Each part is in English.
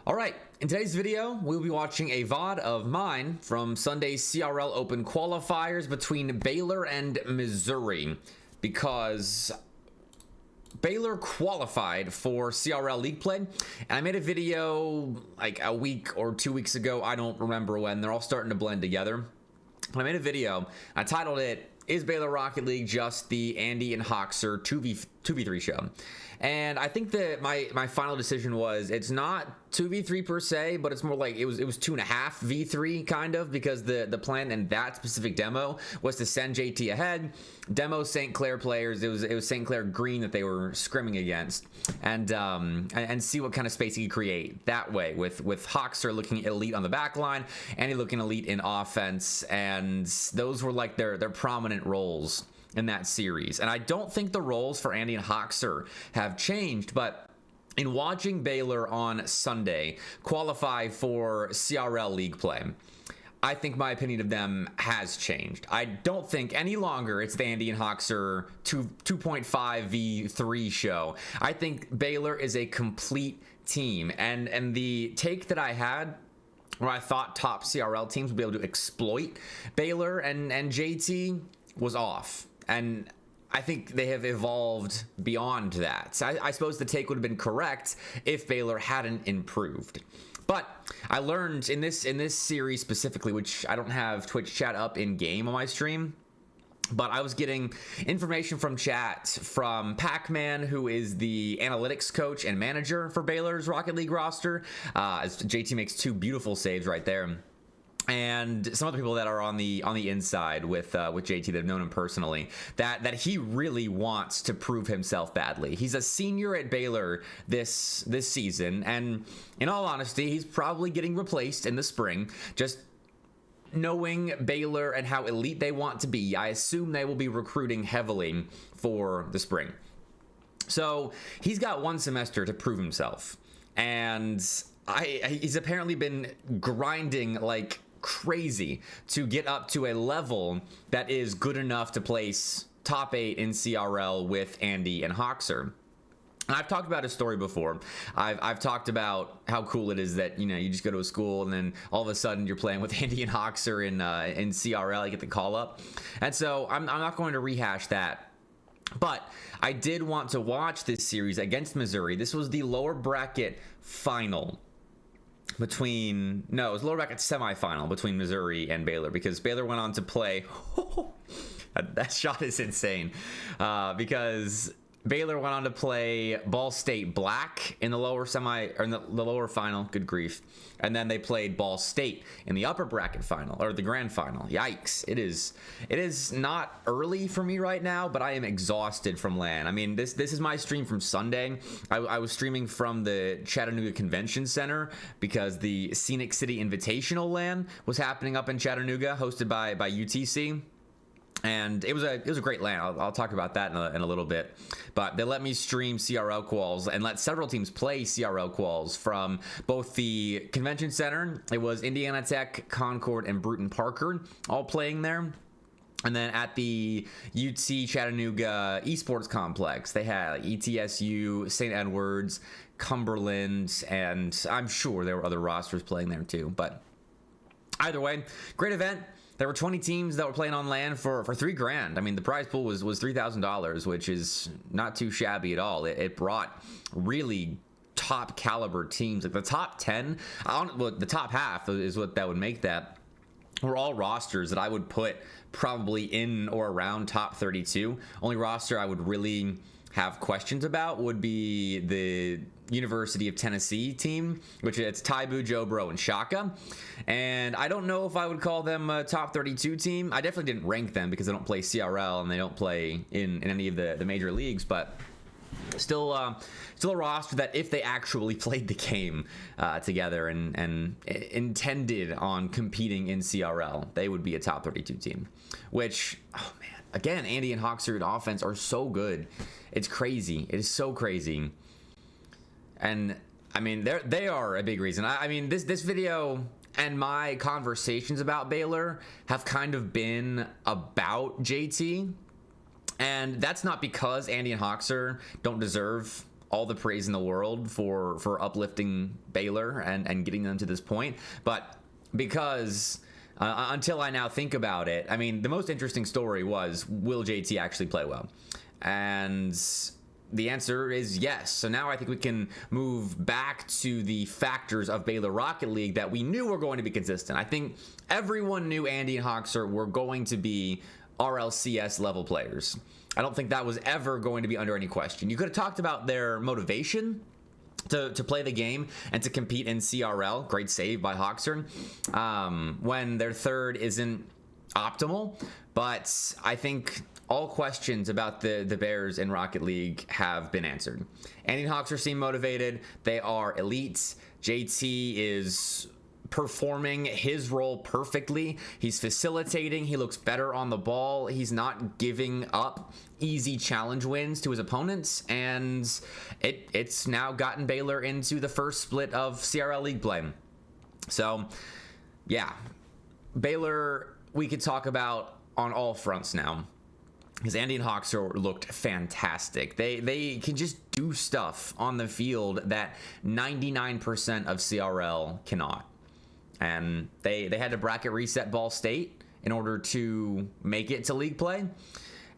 All right, in today's video, we'll be watching a VOD of mine from Sunday's CRL Open qualifiers between Baylor and Missouri, because Baylor qualified for CRL League play, and I made a video like a week or 2 weeks ago. I don't remember when. They're all starting to blend together. But I made a video. I titled it, "Is Baylor Rocket League just the Andy and Hockser 2v3 show?" And I think that my final decision was it's not 2v3 per se, but it's more like it was 2.5 v3 kind of, because the plan in that specific demo was to send JT ahead, demo St. Clair players. It was St. Clair green that they were scrimming against, and see what kind of space he could create that way with Hockser looking elite on the back line, Andy looking elite in offense, and those were like their prominent roles in that series. And I don't think the roles for Andy and Hockser have changed, but in watching Baylor on Sunday qualify for CRL League play, I think my opinion of them has changed. I don't think any longer it's the Andy and Hockser 2.5 v3 show. I think Baylor is a complete team, and the take that I had, where I thought top CRL teams would be able to exploit Baylor and JT, was off. And I think they have evolved beyond that. So I suppose the take would have been correct if Baylor hadn't improved. But I learned in this series specifically, which I don't have Twitch chat up in game on my stream, but I was getting information from chat from Pac-Man, who is the analytics coach and manager for Baylor's Rocket League roster. As JT makes two beautiful saves right there. And some other people that are on the inside with JT that have known him personally, that he really wants to prove himself badly. He's a senior at Baylor this season, and in all honesty, he's probably getting replaced in the spring. Just knowing Baylor and how elite they want to be, I assume they will be recruiting heavily for the spring. So he's got one semester to prove himself, and he's apparently been grinding like crazy to get up to a level that is good enough to place top 8 in CRL with Andy and Hockser. And I've talked about his story before. I've talked about how cool it is that, you just go to a school and then all of a sudden you're playing with Andy and Hockser in CRL. You get the call up. And so I'm not going to rehash that. But I did want to watch this series against Missouri. This was the lower bracket final it was lower bracket semifinal between Missouri and Baylor, because Baylor went on to play. That shot is insane, because Baylor went on to play Ball State Black in the lower the lower final. Good grief. And then they played Ball State in the upper bracket final, or the grand final. Yikes. It is not early for me right now, but I am exhausted from LAN. I mean, this is my stream from Sunday. I was streaming from the Chattanooga Convention Center because the Scenic City Invitational LAN was happening up in Chattanooga, hosted by UTC. And it was a great LAN. I'll talk about that in a little bit. But they let me stream CRL quals and let several teams play CRL quals from both the convention center. It was Indiana Tech, Concord, and Bruton Parker all playing there. And then at the UT Chattanooga Esports Complex, they had ETSU, St. Edwards, Cumberland, and I'm sure there were other rosters playing there too. But either way, great event. There were 20 teams that were playing on LAN for $3,000. I mean, the prize pool was $3,000, which is not too shabby at all. It brought really top caliber teams. Like the top 10, the top half is what that would make that, were all rosters that I would put probably in or around top 32. Only roster I would really have questions about would be the University of Tennessee team, which it's Taibu, Jobro, and Shaka. And I don't know if I would call them a top 32 team. I definitely didn't rank them because they don't play CRL and they don't play in any of the major leagues, but still a roster that if they actually played the game together and intended on competing in CRL, they would be a top 32 team, which, oh man, again, Andy and Hockser in offense are so good. It's crazy. It is so crazy. And I mean, they are a big reason. I mean, this video and my conversations about Baylor have kind of been about JT. And that's not because Andy and Hockser don't deserve all the praise in the world for uplifting Baylor and getting them to this point, but because until I now think about it, I mean, the most interesting story was, will JT actually play well? And the answer is yes. So now I think we can move back to the factors of Baylor Rocket League that we knew were going to be consistent. I think everyone knew Andy and Hockser were going to be RLCS level players. I don't think that was ever going to be under any question. You could have talked about their motivation to play the game and to compete in CRL. Great save by Hockser when their third isn't optimal. But I think all questions about the Bears in Rocket League have been answered. Andy and Hockser seem motivated. They are elites. JT is performing his role perfectly. He's facilitating. He looks better on the ball. He's not giving up easy challenge wins to his opponents, and it's now gotten Baylor into the first split of CRL League play. So, yeah, Baylor we could talk about on all fronts now, because Andy and Hockser looked fantastic. They can just do stuff on the field that 99% of CRL cannot. And they had to bracket reset Ball State in order to make it to league play.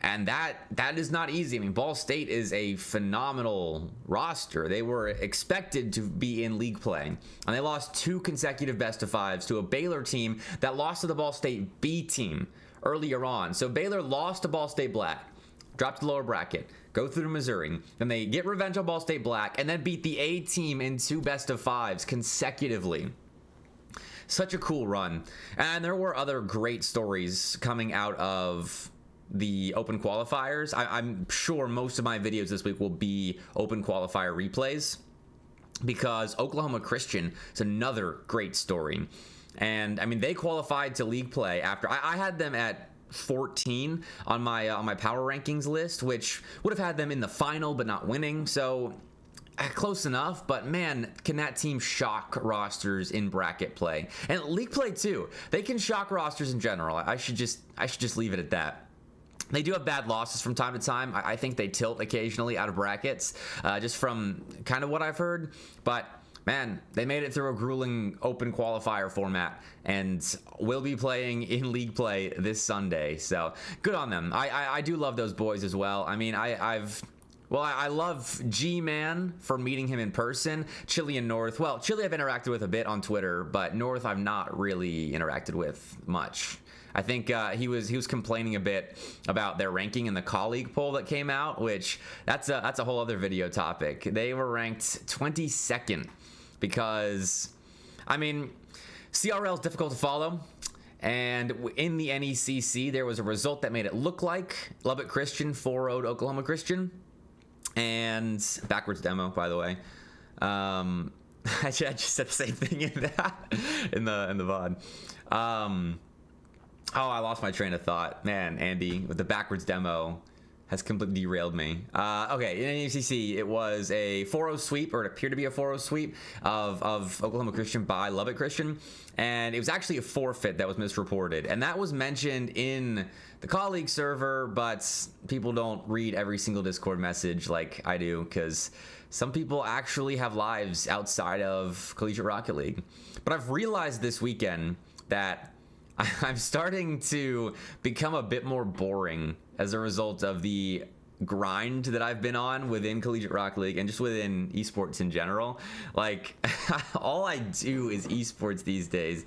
And that is not easy. I mean, Ball State is a phenomenal roster. They were expected to be in league play. And they lost 2 consecutive best of 5s to a Baylor team that lost to the Ball State B team earlier on. So Baylor lost to Ball State Black, dropped the lower bracket, go through to Missouri, then they get revenge on Ball State Black, and then beat the A team in 2 best of 5s consecutively. Such a cool run. And there were other great stories coming out of the open qualifiers. I'm sure most of my videos this week will be open qualifier replays, because Oklahoma Christian is another great story. And I mean, they qualified to league play after I had them at 14 on my power rankings list, which would have had them in the final but not winning. So close enough, but man, can that team shock rosters in bracket play and league play too. They can shock rosters in general. I should just leave it at that. They do have bad losses from time to time. I think they tilt occasionally out of brackets, just from kind of what I've heard. But man, they made it through a grueling open qualifier format and will be playing in league play this Sunday. So good on them. I do love those boys as well. I mean, I love G-Man for meeting him in person. Chili and North. Well, Chili I've interacted with a bit on Twitter, but North I've not really interacted with much. I think he was complaining a bit about their ranking in the colleague poll that came out, which that's a whole other video topic. They were ranked 22nd because, I mean, CRL is difficult to follow. And in the NECC, there was a result that made it look like Lubbock Christian 4-0'd Oklahoma Christian. And backwards demo, by the way. I just said the same thing in that in the VOD. I lost my train of thought. Man, Andy with the backwards demo has completely derailed me. Okay, in NECC, it was a 4-0 sweep, or it appeared to be a 4-0 sweep of Oklahoma Christian by Lubbock Christian, and it was actually a forfeit that was misreported, and that was mentioned in the colleague server, but people don't read every single Discord message like I do, because some people actually have lives outside of Collegiate Rocket League. But I've realized this weekend that I'm starting to become a bit more boring as a result of the grind that I've been on within Collegiate Rocket League and just within esports in general. Like, all I do is esports these days,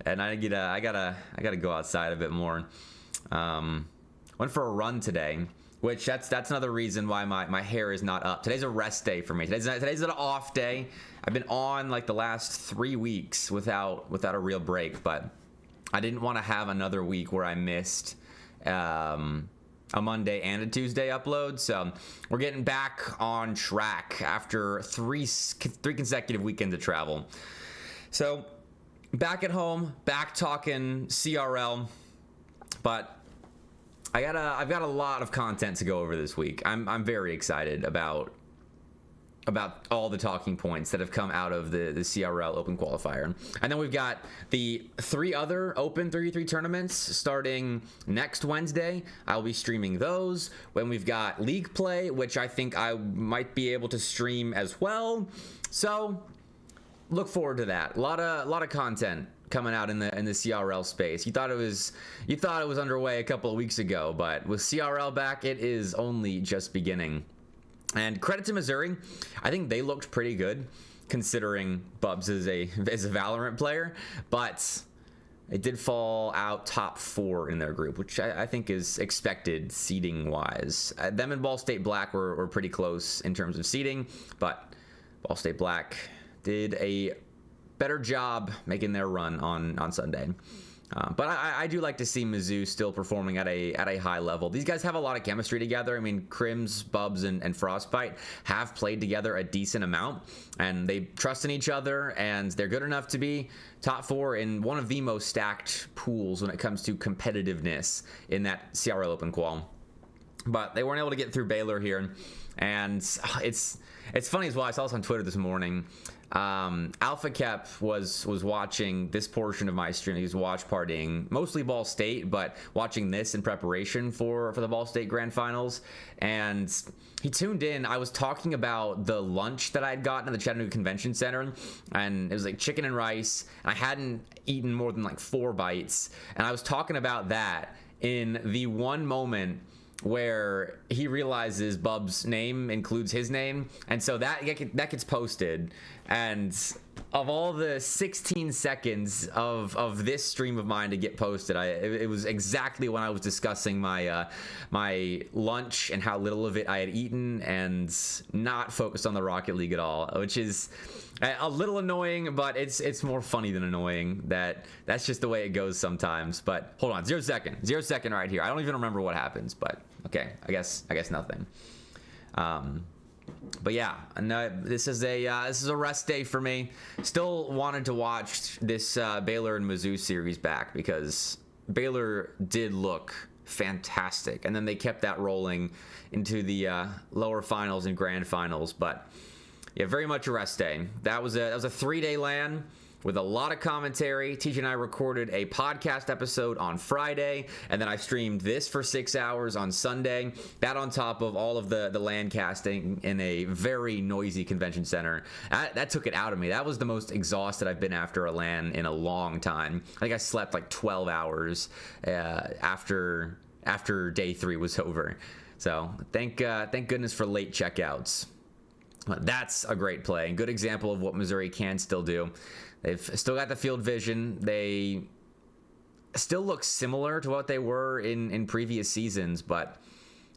and I gotta go outside a bit more. Went for a run today, which that's another reason why my hair is not up. Today's a rest day for me. Today's an off day. I've been on like the last 3 weeks without a real break, but I didn't want to have another week where I missed a Monday and a Tuesday upload. So we're getting back on track after three consecutive weekends of travel. So back at home, back talking CRL, but I've got a lot of content to go over this week. I'm very excited about about all the talking points that have come out of the CRL Open Qualifier. And then we've got the 3 other Open 33 tournaments starting next Wednesday. I'll be streaming those. When we've got League Play, which I think I might be able to stream as well. So look forward to that. A lot of content coming out in the CRL space. You thought it was underway a couple of weeks ago, but with CRL back, it is only just beginning. And credit to Missouri, I think they looked pretty good considering Bubs is a Valorant player, but it did fall out top 4 in their group, which I think is expected seeding wise. Them and Ball State Black were pretty close in terms of seeding, but Ball State Black did a better job making their run on Sunday. But I do like to see Mizzou still performing at a high level. These guys have a lot of chemistry together. I mean, Crims, Bubs, and Frostbite have played together a decent amount, and they trust in each other, and they're good enough to be top 4 in one of the most stacked pools when it comes to competitiveness in that CRL Open Qual. But they weren't able to get through Baylor here, and it's funny as well. I saw this on Twitter this morning. Alpha Kep was watching this portion of my stream. He was watch partying, mostly Ball State, but watching this in preparation for the Ball State Grand Finals. And he tuned in. I was talking about the lunch that I had gotten at the Chattanooga Convention Center, and it was like chicken and rice. And I hadn't eaten more than like 4 bites, and I was talking about that in the one moment where he realizes Bub's name includes his name, and so that gets posted. And of all the 16 seconds of this stream of mine to get posted, it was exactly when I was discussing my lunch and how little of it I had eaten, and not focused on the Rocket League at all, which is a little annoying, but it's more funny than annoying. That's just the way it goes sometimes. But hold on, 0 second right here. I don't even remember what happens, but okay, I guess nothing. But yeah, this is a rest day for me. Still wanted to watch this Baylor and Mizzou series back, because Baylor did look fantastic, and then they kept that rolling into the lower finals and grand finals. But yeah, very much a rest day. That was a 3-day LAN with a lot of commentary. TJ and I recorded a podcast episode on Friday, and then I streamed this for 6 hours on Sunday. That on top of all of the LAN casting in a very noisy convention center. That took it out of me. That was the most exhausted I've been after a LAN in a long time. I think I slept like 12 hours after day 3 was over. So thank goodness for late checkouts. That's a great play, and good example of what Missouri can still do. They've still got the field vision. They still look similar to what they were in previous seasons, but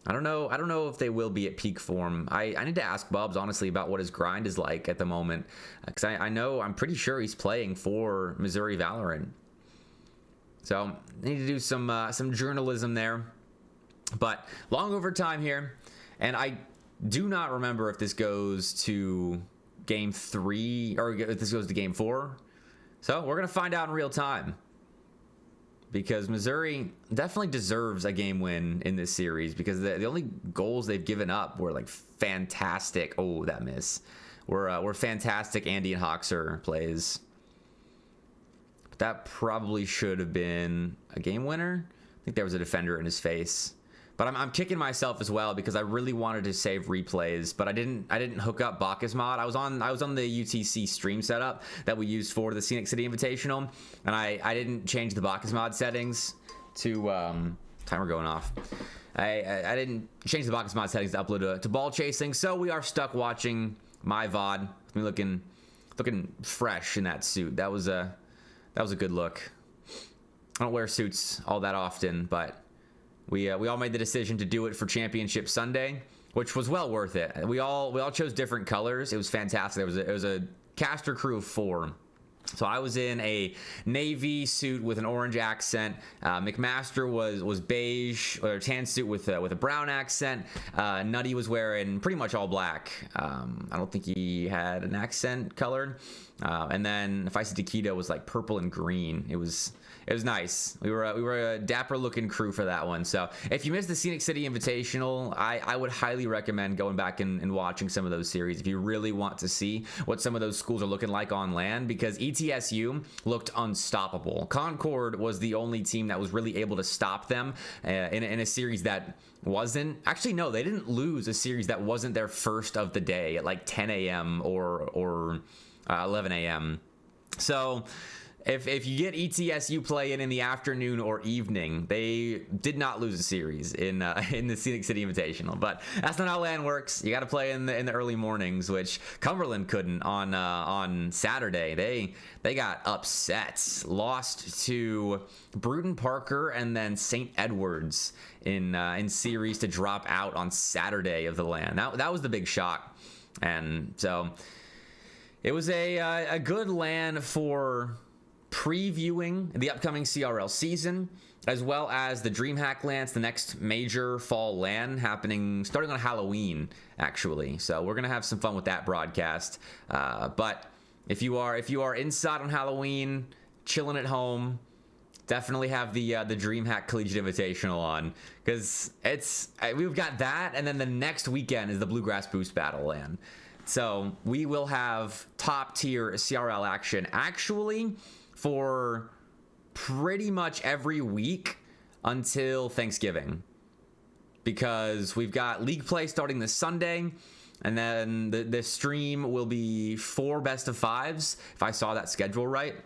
I don't know if they will be at peak form. I need to ask Bubs, honestly, about what his grind is like at the moment, because I'm pretty sure he's playing for Missouri Valorant. So I need to do some journalism there. But long overtime here, and I do not remember if this goes to game 3 or if this goes to game 4. So we're going to find out in real time, because Missouri definitely deserves a game win in this series, because the only goals they've given up were like fantastic. Oh, that miss. Were fantastic Andy and Hockser plays. But that probably should have been a game winner. I think there was a defender in his face. But I'm kicking myself as well, because I really wanted to save replays, but I didn't hook up Bacchus mod. I was on the UTC stream setup that we used for the Scenic City Invitational, and I didn't change the Bacchus mod settings to timer going off. I didn't change the Bacchus mod settings to upload to ball chasing, so we are stuck watching my VOD with me looking fresh in that suit. That was a good look. I don't wear suits all that often, but we all made the decision to do it for Championship Sunday, which was well worth it. We all chose different colors. It was fantastic. It was a caster crew of 4, So I was in a navy suit with an orange accent. McMaster was beige or tan suit with a brown accent. Nutty was wearing pretty much all black. I don't think he had an accent colored. And then Feisty Taquito was like purple and green. It was nice. We were a dapper looking crew for that one. So if you missed the Scenic City Invitational, I would highly recommend going back and watching some of those series if you really want to see what some of those schools are looking like on land, because ETSU looked unstoppable. Concord was the only team that was really able to stop them in a series that wasn't actually, no, they didn't lose a series that wasn't their first of the day at like 10 a.m. or 11 a.m. So if you get ETSU play in the afternoon or evening, they did not lose a series in the Scenic City Invitational. But that's not how LAN works. You got to play in the early mornings, which Cumberland couldn't on Saturday. They got upset, lost to Bruton Parker and then St. Edwards in series to drop out on Saturday of the LAN. That was the big shock, and so it was a good LAN for previewing the upcoming CRL season, as well as the DreamHack LANs, the next major fall LAN happening starting on Halloween, actually. So we're gonna have some fun with that broadcast. But if you are inside on Halloween, chilling at home, definitely have the DreamHack Collegiate Invitational on, because we've got that, and then the next weekend is the Bluegrass Boost Battle LAN. So we will have top tier CRL action actually for pretty much every week until Thanksgiving, because we've got league play starting this Sunday, and then the stream will be 4 best of 5s if I saw that schedule right.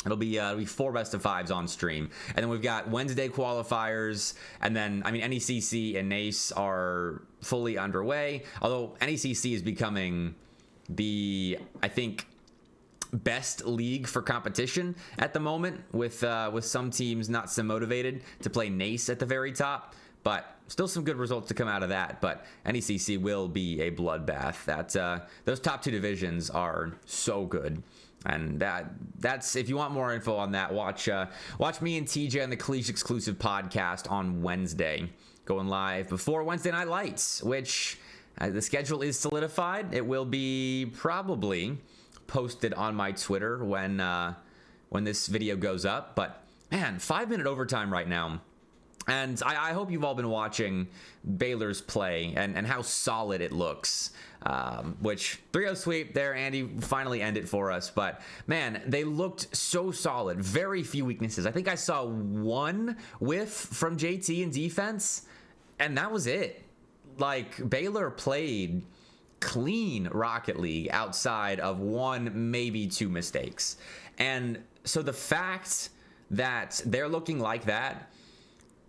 It'll be 4 best of 5s on stream, and then we've got Wednesday qualifiers, and then NECC and NACE are fully underway, although NECC is becoming the, I think, best league for competition at the moment, with some teams not so motivated to play NACE at the very top, but still some good results to come out of that. But NECC will be a bloodbath. Those top 2 divisions are so good. And that's if you want more info on that, watch me and TJ on the Collegiate Exclusive Podcast on Wednesday, going live before Wednesday Night Lights, which the schedule is solidified. It will be probably posted on my Twitter when this video goes up. But man, 5-minute overtime right now. And I hope you've all been watching Baylor's play and how solid it looks. Which 3-0 sweep there, Andy finally ended for us. But man, they looked so solid. Very few weaknesses. I think I saw 1 whiff from JT in defense, and that was it. Like, Baylor played clean Rocket League outside of 1, maybe 2 mistakes. And so the fact that they're looking like that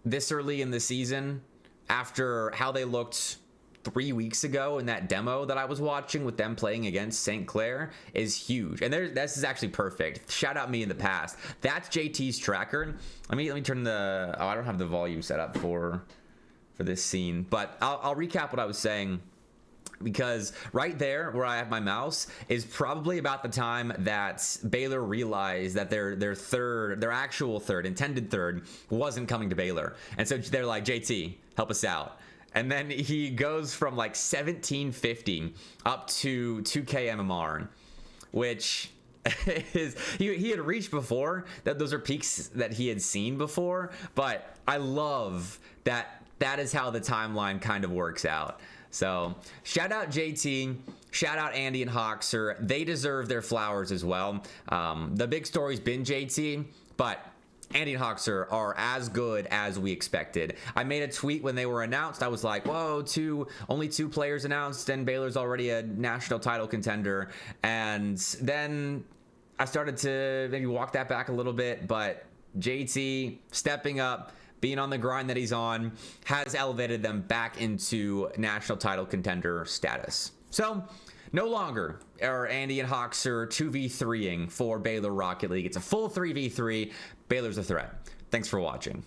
this early in the season, after how they looked 3 weeks ago in that demo that I was watching with them playing against St. Clair, is huge. And this is actually perfect. Shout out me in the past. That's JT's tracker. Let me turn I don't have the volume set up for this scene, but I'll recap what I was saying, because right there where I have my mouse is probably about the time that Baylor realized that their actual third, intended third, wasn't coming to Baylor. And so they're like, JT, help us out. And then he goes from like 1750 up to 2K MMR, which is, he had reached before. That those are peaks that he had seen before. But I love that is how the timeline kind of works out. So shout out JT, shout out Andy and Hockser. They deserve their flowers as well. The big story's been JT, but Andy and Hockser are as good as we expected. I made a tweet when they were announced. I was like, whoa, only 2 players announced, and Baylor's already a national title contender. And then I started to maybe walk that back a little bit, but JT stepping up, being on the grind that he's on, has elevated them back into national title contender status. So no longer are Andy and Hockser 2v3ing for Baylor Rocket League. It's a full 3v3. Baylor's a threat. Thanks for watching.